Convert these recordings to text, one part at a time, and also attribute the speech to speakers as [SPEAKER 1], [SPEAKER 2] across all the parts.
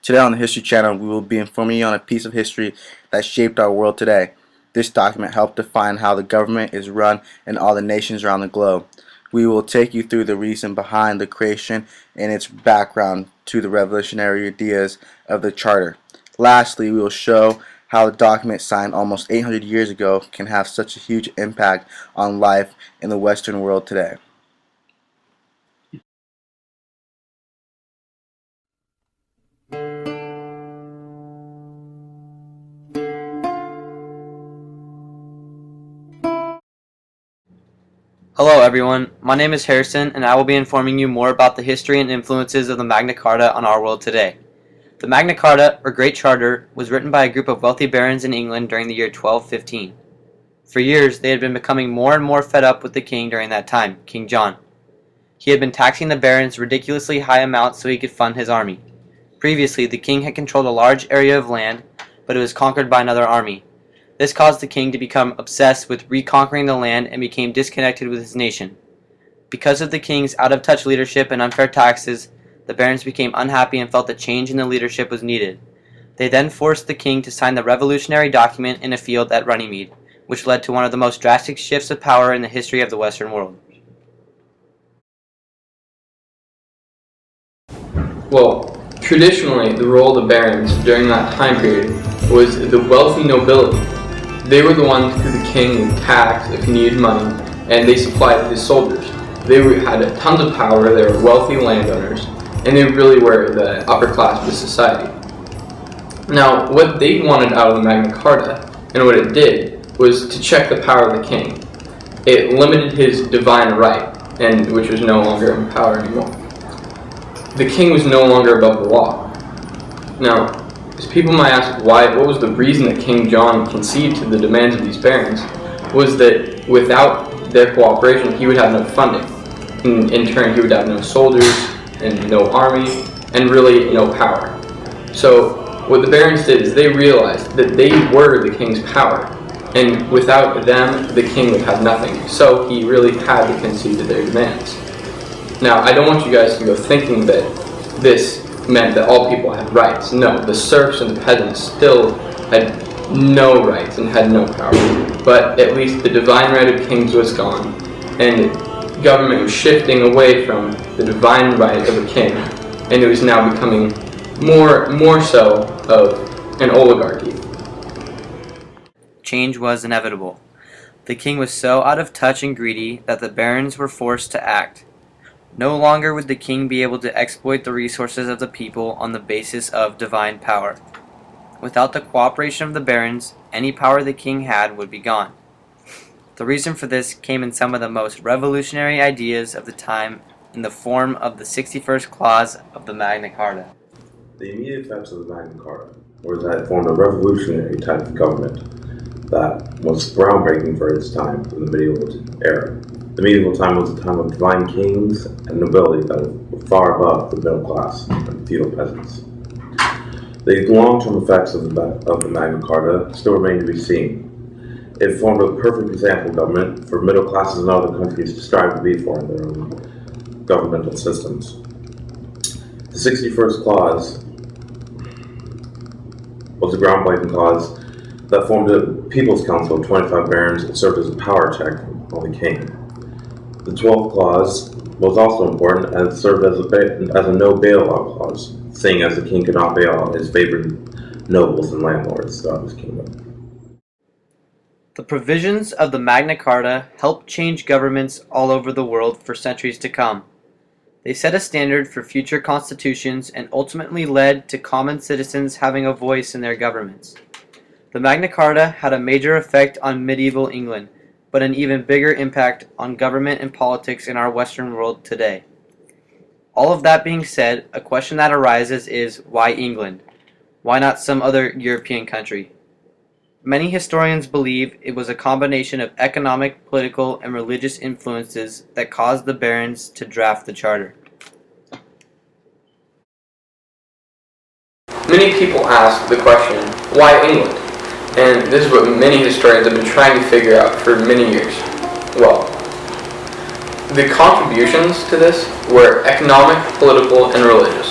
[SPEAKER 1] Today on the History Channel, we will be informing you on a piece of history that shaped our world today. This document helped define how the government is run in all the nations around the globe. We will take you through the reason behind the creation and its background to the revolutionary ideas of the Charter. Lastly, we will show how the document signed almost 800 years ago can have such a huge impact on life in the Western world today.
[SPEAKER 2] Hello everyone, my name is Harrison and I will be informing you more about the history and influences of the Magna Carta on our world today. The Magna Carta, or Great Charter, was written by a group of wealthy barons in England during the year 1215. For years, they had been becoming more and more fed up with the king during that time, King John. He had been taxing the barons ridiculously high amounts so he could fund his army. Previously, the king had controlled a large area of land, but it was conquered by another army. This caused the king to become obsessed with reconquering the land and became disconnected with his nation. Because of the king's out-of-touch leadership and unfair taxes, the barons became unhappy and felt that change in the leadership was needed. They then forced the king to sign the revolutionary document in a field at Runnymede, which led to one of the most drastic shifts of power in the history of the Western world.
[SPEAKER 3] Well, traditionally, the role of the barons during that time period was the wealthy nobility. They were the ones who the king would tax if he needed money, and they supplied his soldiers. They had tons of power, they were wealthy landowners, and they really were the upper class of the society. Now, what they wanted out of the Magna Carta, and what it did, was to check the power of the king. It limited his divine right, and which was no longer in power anymore. The king was no longer above the law. Now, as people might ask what was the reason that King John conceded to the demands of these barons, was that without their cooperation he would have no funding. In turn, he would have no soldiers and no army and really no power. So what the barons did is they realized that they were the king's power, and without them the king would have nothing. So he really had to concede to their demands. Now, I don't want you guys to go thinking that this meant that all people had rights. No, the serfs and the peasants still had no rights and had no power. But at least the divine right of kings was gone, and government was shifting away from the divine right of a king, and it was now becoming more so of an oligarchy.
[SPEAKER 2] Change was inevitable. The king was so out of touch and greedy that the barons were forced to act. No longer would the king be able to exploit the resources of the people on the basis of divine power. Without the cooperation of the barons, any power the king had would be gone. The reason for this came in some of the most revolutionary ideas of the time in the form of the 61st clause of the Magna Carta.
[SPEAKER 4] The immediate effects of the Magna Carta was that it formed a revolutionary type of government that was groundbreaking for its time in the medieval era. The medieval time was a time of divine kings and nobility that were far above the middle class and feudal peasants. The long-term effects of the Magna Carta still remain to be seen. It formed a perfect example of government for middle classes and other countries to strive to be for in their own governmental systems. The 61st clause was a groundbreaking clause that formed a People's Council of 25 barons that served as a power check on the king. The 12th clause was also important and served as a no bailout clause, seeing as the king could not bail out his favored nobles and landlords throughout his kingdom.
[SPEAKER 2] The provisions of the Magna Carta helped change governments all over the world for centuries to come. They set a standard for future constitutions and ultimately led to common citizens having a voice in their governments. The Magna Carta had a major effect on medieval England, but an even bigger impact on government and politics in our Western world today. All of that being said, a question that arises is, why England? Why not some other European country? Many historians believe it was a combination of economic, political, and religious influences that caused the barons to draft the charter.
[SPEAKER 3] Many people ask the question, why England? And this is what many historians have been trying to figure out for many years. Well, the contributions to this were economic, political, and religious.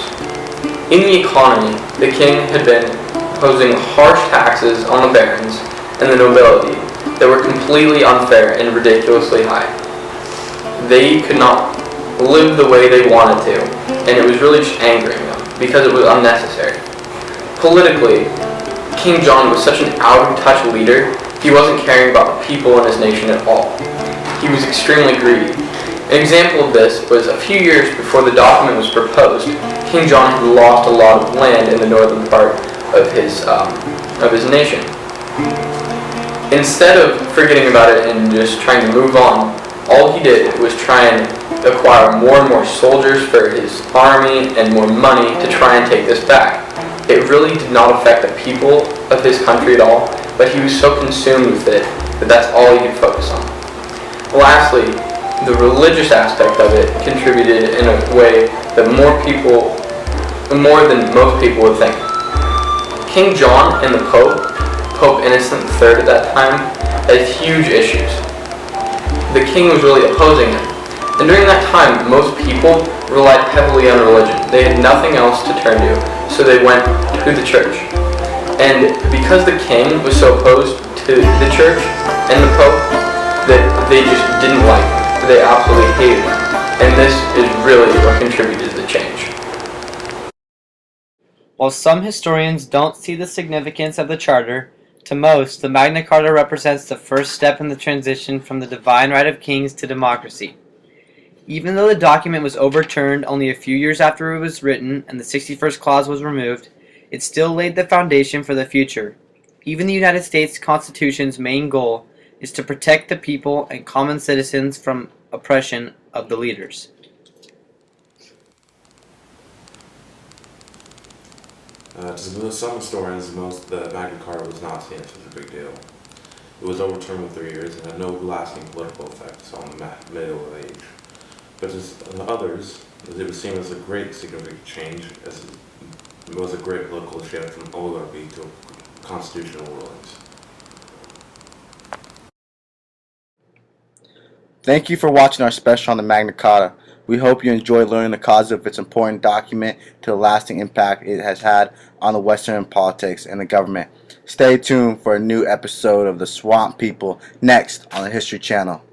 [SPEAKER 3] In the economy, the king had been imposing harsh taxes on the barons and the nobility that were completely unfair and ridiculously high. They could not live the way they wanted to, and it was really just angering them because it was unnecessary. Politically, King John was such an out-of-touch leader, he wasn't caring about the people in his nation at all. He was extremely greedy. An example of this was a few years before the document was proposed, King John had lost a lot of land in the northern part of his nation. Instead of forgetting about it and just trying to move on, all he did was try and acquire more and more soldiers for his army and more money to try and take this back. It really did not affect the people of his country at all, but he was so consumed with it that that's all he could focus on. Lastly, the religious aspect of it contributed in a way that more than most people would think. King John and the Pope Innocent III at that time, had huge issues. The king was really opposing him. And during that time, most people relied heavily on religion. They had nothing else to turn to, so they went to the church. And because the king was so opposed to the church and the Pope, that they just didn't like him. They absolutely hated him. And this is really what contributed to the change.
[SPEAKER 2] While some historians don't see the significance of the Charter, to most, the Magna Carta represents the first step in the transition from the divine right of kings to democracy. Even though the document was overturned only a few years after it was written and the 61st clause was removed, it still laid the foundation for the future. Even the United States Constitution's main goal is to protect the people and common citizens from oppression of the leaders.
[SPEAKER 4] To some historians, the Magna Carta was not seen as such a big deal. It was overturned in 3 years and had no lasting political effects on the middle age. But to others, it was seen as a great significant change, as it was a great political shift from oligarchy to constitutional rulings.
[SPEAKER 1] Thank you for watching our special on the Magna Carta. We hope you enjoy learning the cause of its important document to the lasting impact it has had on the Western politics and the government. Stay tuned for a new episode of The Swamp People next on the History Channel.